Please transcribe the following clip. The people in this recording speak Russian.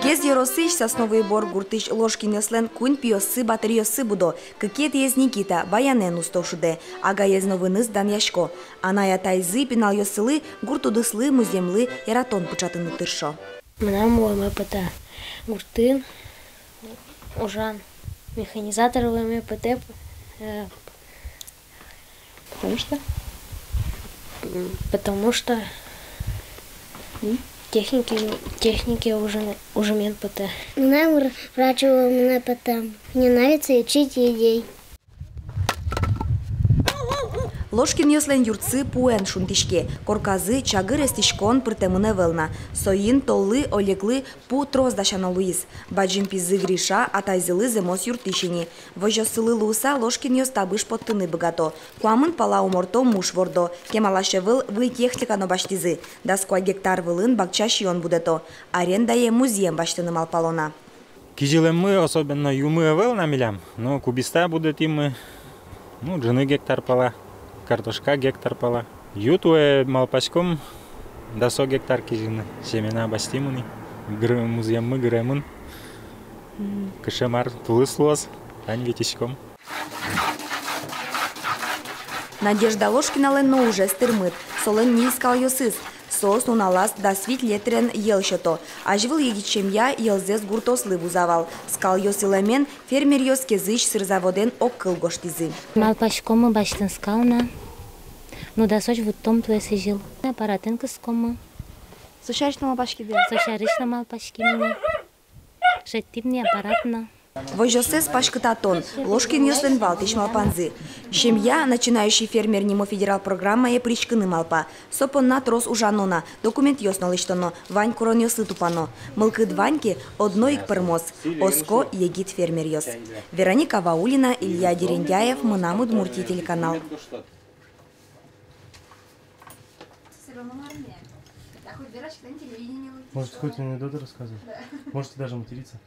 Кез еросыш сосновый бор гуртыш ложкин яслен кунь пиосы батареосы будо. Какие-то из Никита баянен устошуде. Ага ез новыныз дан яшко. Аная тайзы пинал йосылы гуртудыслы муземлы яратон пучатын утыршо. Мнам МПТ. Гурты ужан. Механизатор МПТ. Потому что? Потому что техники уже МПТ. Мне врач МПТ. Мне нравится учить идей. Ложкин йослен юрцы пуэн шунтишке. Корказы чагыр эстишкон прытемыне велна. Соин толлы олеклы пу троздашана Луиз. Баджимпизы Гриша атайзылы земос юртишини. Вожосылы луса ложкин йос табыш поттыны богато. Куамын пала уморто муш вордо. Кемалашевыл вы техника но баштизы. Дасква гектар вылын бакчаш йон будето. Арендае музеем баштыны малпалона. Кижилем мы особенно юмы вел намилям. Но кубиста будет им мы. Джины гектар пала. Картошка гектар пала. Ютуе малпачком до 100 гектар кижины. Семена бастимуни. Музеем мы гремын. Кашемар тулыслоз. Тань витишком. Надежда Ложкина ленно уже стырмыт. Солен не искал йосыз. Сос уналас да свит летрен елшото. Ажвыл егичем я елзес гуртослы бузавал. Скал йосилемен фермер йос кезыш сырзаводен оккыл гоштизы. Малпачком баштын скална. Ну да соч вот том твой сижил. Аппаратен кыском. Сушарично малпачки бил. Сушарично малпачки мне. Шеттипный аппаратно. Вожосес пашкататон. Ложкин йослен валтиш малпанзы. Семья, начинающий фермер нимо федерал программа е причкыны малпа. Сопон на трос ужанона. Документ йоснал иштоно. Вань корон йосы тупано. Мылкыд ваньки одной к пермос. Оско егит фермер йос. Вероника Ваулина, Илья Дерендяев, Мынам Удмуртия телеканал. Может, хоть анекдоты рассказывать? Можете даже материться.